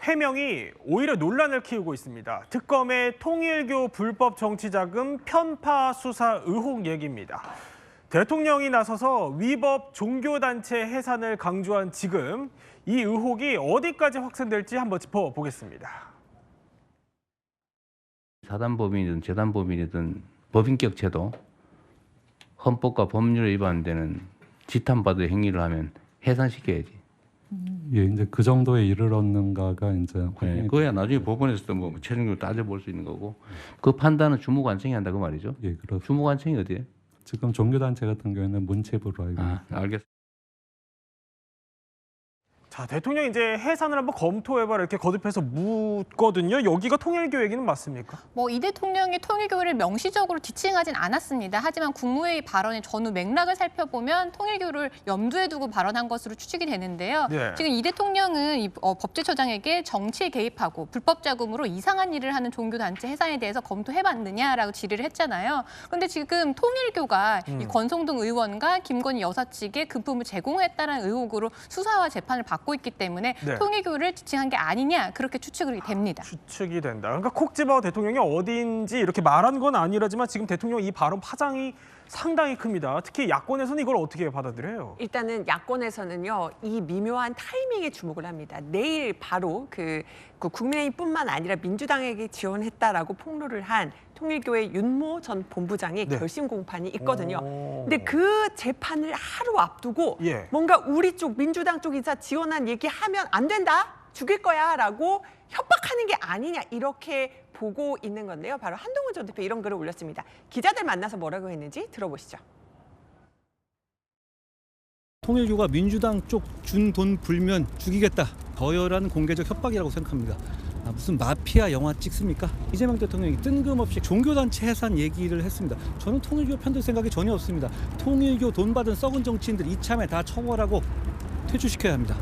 해명이 오히려 논란을 키우고 있습니다. 특검의 통일교 불법 정치자금 편파 수사 의혹 얘기입니다. 대통령이 나서서 위법 종교단체 해산을 강조한 지금 이 의혹이 어디까지 확산될지 한번 짚어보겠습니다. 사단법인이든 재단법인이든 법인격 제도, 헌법과 법률에 위반되는 지탄받을 행위를 하면 해산시켜야지. 예, 이제 그 정도에 이르렀는가가 이제 네, 그거야 나중에 법원에서도 뭐 최종적으로 따져볼 수 있는 거고 그 판단은 주무관청이 한다 그 말이죠. 예, 그렇습니다. 주무관청이 어디에? 지금 종교단체 같은 경우에는 문체부로 알고 있습니다. 알겠습니다. 자, 대통령이 이제 해산을 한번 검토해봐라 이렇게 거듭해서 묻거든요. 여기가 통일교 얘기는 맞습니까? 이 대통령이 통일교를 명시적으로 지칭하진 않았습니다. 하지만 국무회의 발언의 전후 맥락을 살펴보면 통일교를 염두에 두고 발언한 것으로 추측이 되는데요. 네. 지금 이 대통령은 법제처장에게 정치에 개입하고 불법 자금으로 이상한 일을 하는 종교단체 해산에 대해서 검토해봤느냐라고 질의를 했잖아요. 그런데 지금 통일교가 이 권성동 의원과 김건희 여사 측에 금품을 제공했다는 의혹으로 수사와 재판을 받고 있기 때문에 네. 통일교를 지칭한 게 아니냐 그렇게 추측이 됩니다. 추측이 된다. 그러니까 콕 집어 대통령이 어디인지 이렇게 말한 건 아니라지만 지금 대통령 이 발언 파장이 상당히 큽니다. 특히 야권에서는 이걸 어떻게 받아들여요? 일단은 야권에서는요, 이 미묘한 타이밍에 주목을 합니다. 내일 바로 그 국민의힘뿐만 아니라 민주당에게 지원했다라고 폭로를 한 통일교의 윤모 전 본부장의 네. 결심 공판이 있거든요. 근데 그 재판을 하루 앞두고 예. 뭔가 우리 쪽 민주당 쪽 인사 지원한 얘기하면 안 된다, 죽일 거야라고 협박하는 게 아니냐 이렇게 보고 있는 건데요. 바로 한동훈 전 대표 이런 글을 올렸습니다. 기자들 만나서 뭐라고 했는지 들어보시죠. 통일교가 민주당 쪽 준 돈 불면 죽이겠다. 거열한 공개적 협박이라고 생각합니다. 무슨 마피아 영화 찍습니까? 이재명 대통령이 뜬금없이 종교단체 해산 얘기를 했습니다. 저는 통일교 편들 생각이 전혀 없습니다. 통일교 돈 받은 썩은 정치인들 이참에 다 처벌하고 퇴출시켜야 합니다.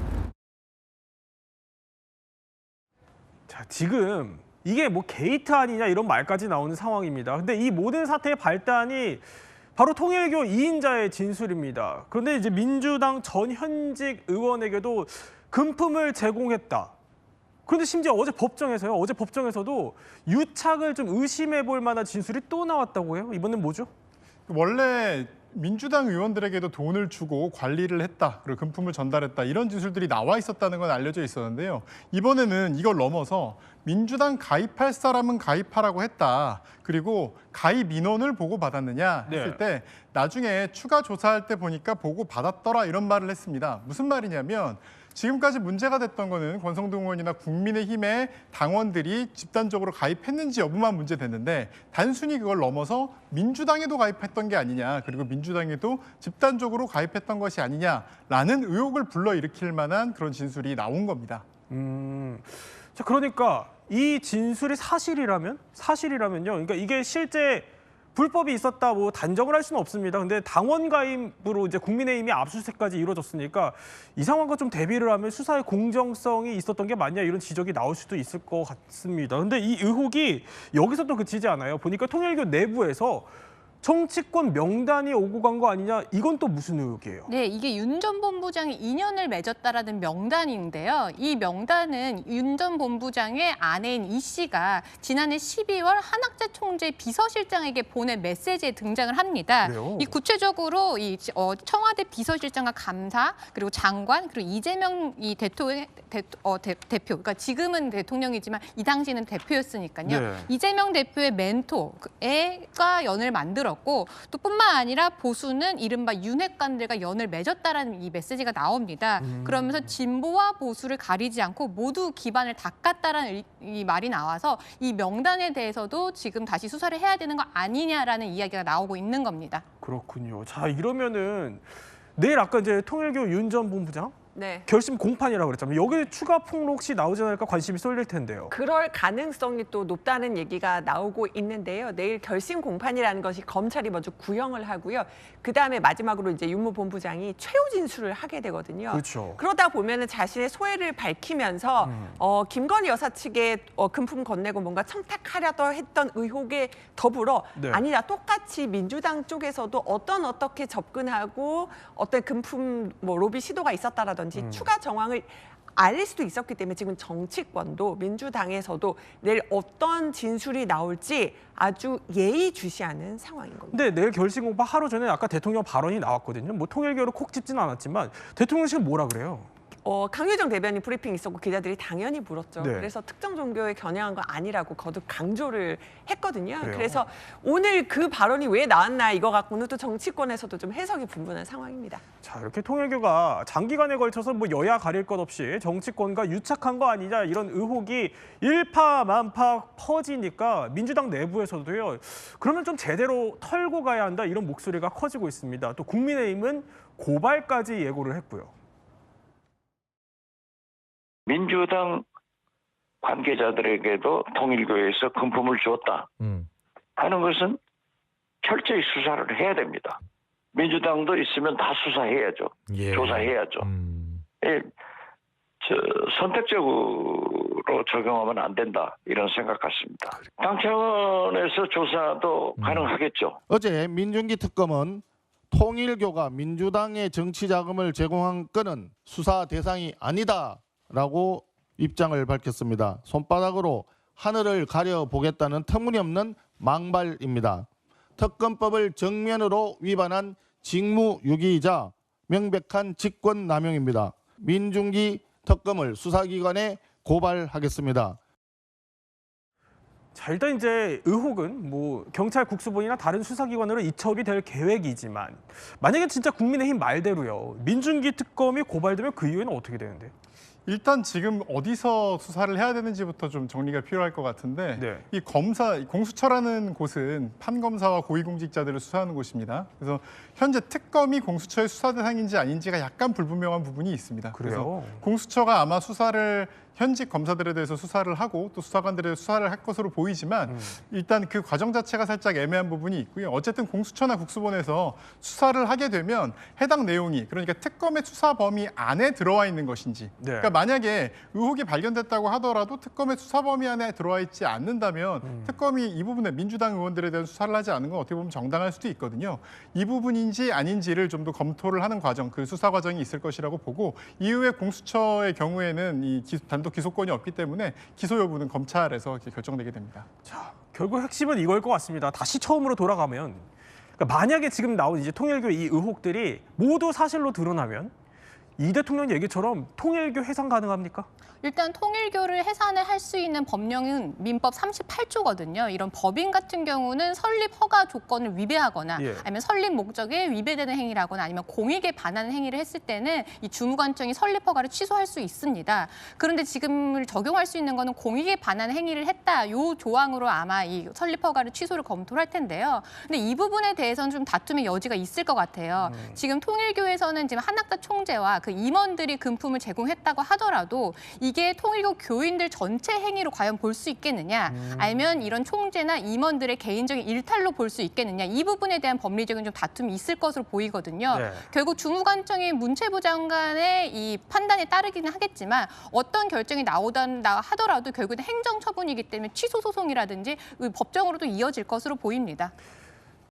자, 지금 이게 뭐 게이트 아니냐 이런 말까지 나오는 상황입니다. 근데 이 모든 사태의 발단이 바로 통일교 2인자의 진술입니다. 그런데 이제 민주당 전 현직 의원에게도 금품을 제공했다. 그런데 심지어 어제 법정에서도 유착을 좀 의심해 볼 만한 진술이 또 나왔다고 해요. 이번엔 뭐죠? 원래 민주당 의원들에게도 돈을 주고 관리를 했다, 그리고 금품을 전달했다 이런 진술들이 나와 있었다는 건 알려져 있었는데요. 이번에는 이걸 넘어서 민주당 가입할 사람은 가입하라고 했다. 그리고 가입 인원을 보고 받았느냐 했을 때 나중에 추가 조사할 때 보니까 보고 받았더라 이런 말을 했습니다. 무슨 말이냐면 지금까지 문제가 됐던 거는 권성동 의원이나 국민의힘의 당원들이 집단적으로 가입했는지 여부만 문제됐는데 단순히 그걸 넘어서 민주당에도 가입했던 게 아니냐, 그리고 민주당에도 집단적으로 가입했던 것이 아니냐라는 의혹을 불러일으킬 만한 그런 진술이 나온 겁니다. 자, 그러니까 이 진술이 사실이라면요. 그러니까 이게 실제 불법이 있었다 뭐 단정을 할 수는 없습니다. 근데 당원 가입으로 이제 국민의힘이 압수수색까지 이루어졌으니까 이 상황과 좀 대비를 하면 수사의 공정성이 있었던 게 맞냐 이런 지적이 나올 수도 있을 것 같습니다. 근데 이 의혹이 여기서 또 그치지 않아요. 보니까 통일교 내부에서 정치권 명단이 오고 간 거 아니냐, 이건 또 무슨 의혹이에요? 네, 이게 윤 전 본부장이 인연을 맺었다라는 명단인데요. 이 명단은 윤 전 본부장의 아내인 이 씨가 지난해 12월 한학재 총재 비서실장에게 보낸 메시지에 등장을 합니다. 그래요? 이 구체적으로 청와대 비서실장과 감사, 그리고 장관, 그리고 이재명 대표, 그러니까 지금은 대통령이지만 이 당시는 대표였으니까요. 네. 이재명 대표의 멘토가 연을 만들었고 또 뿐만 아니라 보수는 이른바 윤핵관들과 연을 맺었다라는 이 메시지가 나옵니다. 그러면서 진보와 보수를 가리지 않고 모두 기반을 닦았다라는 이 말이 나와서 이 명단에 대해서도 지금 다시 수사를 해야 되는 거 아니냐라는 이야기가 나오고 있는 겁니다. 그렇군요. 자, 이러면은 내일 아까 이제 통일교 윤 전 본부장 네. 결심 공판이라고 그랬잖아요. 여기 추가 폭로 혹시 나오지 않을까 관심이 쏠릴 텐데요. 그럴 가능성이 또 높다는 얘기가 나오고 있는데요. 내일 결심 공판이라는 것이 검찰이 먼저 구형을 하고요. 그다음에 마지막으로 이제 윤모 본부장이 최후 진술을 하게 되거든요. 그렇죠. 그러다 보면은 자신의 소회를 밝히면서 김건희 여사 측에 금품 건네고 뭔가 청탁하려다 했던 의혹에 더불어 아니다, 똑같이 민주당 쪽에서도 어떻게 접근하고 어떤 금품 로비 시도가 있었다라든지 추가 정황을 알 수도 있었기 때문에 지금 정치권도 민주당에서도 내일 어떤 진술이 나올지 아주 예의주시하는 상황인 겁니다. 근데 내일 결심 공파 하루 전에 아까 대통령 발언이 나왔거든요. 뭐 통일교를 콕 집지는 않았지만 대통령실은 뭐라 그래요? 강효정 대변인 브리핑 있었고 기자들이 당연히 물었죠. 네. 그래서 특정 종교에 겨냥한 거 아니라고 거듭 강조를 했거든요. 그래요? 그래서 오늘 그 발언이 왜 나왔나 이거 갖고는 또 정치권에서도 좀 해석이 분분한 상황입니다. 자, 이렇게 통일교가 장기간에 걸쳐서 뭐 여야 가릴 것 없이 정치권과 유착한 거 아니냐 이런 의혹이 일파만파 퍼지니까 민주당 내부에서도요. 그러면 좀 제대로 털고 가야 한다 이런 목소리가 커지고 있습니다. 또 국민의힘은 고발까지 예고를 했고요. 민주당 관계자들에게도 통일교에서 금품을 주었다 하는 것은 철저히 수사를 해야 됩니다. 민주당도 있으면 다 수사해야죠. 조사해야죠. 예, 선택적으로 적용하면 안 된다 이런 생각 같습니다. 당 차원에서 조사도 가능하겠죠. 어제 민중기 특검은 통일교가 민주당의 정치 자금을 제공한 건은 수사 대상이 아니다라고 입장을 밝혔습니다. 손바닥으로 하늘을 가려보겠다는 터무니없는 망발입니다. 특검법을 정면으로 위반한 직무유기이자 명백한 직권남용입니다. 민중기 특검을 수사기관에 고발하겠습니다. 자, 일단 이제 의혹은 뭐 경찰 국수본이나 다른 수사기관으로 이첩이 될 계획이지만 만약에 진짜 국민의힘 말대로요. 민중기 특검이 고발되면 그 이후에는 어떻게 되는데? 일단 지금 어디서 수사를 해야 되는지부터 좀 정리가 필요할 것 같은데 네. 이 공수처라는 곳은 판검사와 고위공직자들을 수사하는 곳입니다. 그래서 현재 특검이 공수처의 수사 대상인지 아닌지가 약간 불분명한 부분이 있습니다. 그래요? 그래서 공수처가 아마 수사를 현직 검사들에 대해서 수사를 하고 또 수사관들에 대해서 수사를 할 것으로 보이지만 일단 그 과정 자체가 살짝 애매한 부분이 있고요. 어쨌든 공수처나 국수본에서 수사를 하게 되면 해당 내용이 그러니까 특검의 수사 범위 안에 들어와 있는 것인지 네. 그러니까 만약에 의혹이 발견됐다고 하더라도 특검의 수사 범위 안에 들어와 있지 않는다면 특검이 이 부분에 민주당 의원들에 대한 수사를 하지 않은 건 어떻게 보면 정당할 수도 있거든요. 이 부분인지 아닌지를 좀 더 검토를 하는 과정, 그 수사 과정이 있을 것이라고 보고 이후에 공수처의 경우에는 이 단독 기소권이 없기 때문에 기소 여부는 검찰에서 이렇게 결정되게 됩니다. 자, 결국 핵심은 이걸 것 같습니다. 다시 처음으로 돌아가면 그러니까 만약에 지금 나온 이제 통일교 이 의혹들이 모두 사실로 드러나면 이 대통령 얘기처럼 통일교 해산 가능합니까? 일단 통일교를 해산을 할 수 있는 법령은 민법 38조거든요. 이런 법인 같은 경우는 설립 허가 조건을 위배하거나 예. 아니면 설립 목적에 위배되는 행위라거나 아니면 공익에 반하는 행위를 했을 때는 이 주무관청이 설립 허가를 취소할 수 있습니다. 그런데 지금 적용할 수 있는 거는 공익에 반하는 행위를 했다. 요 조항으로 아마 이 설립 허가를 취소를 검토를 할 텐데요. 근데 이 부분에 대해서는 좀 다툼의 여지가 있을 것 같아요. 지금 통일교에서는 지금 한학자 총재와 그 임원들이 금품을 제공했다고 하더라도 이게 통일교 교인들 전체 행위로 과연 볼 수 있겠느냐 아니면 이런 총재나 임원들의 개인적인 일탈로 볼 수 있겠느냐 이 부분에 대한 법리적인 좀 다툼이 있을 것으로 보이거든요. 네. 결국 주무관청이 문체부 장관의 이 판단에 따르기는 하겠지만 어떤 결정이 나오다 하더라도 결국은 행정처분이기 때문에 취소 소송이라든지 법정으로도 이어질 것으로 보입니다.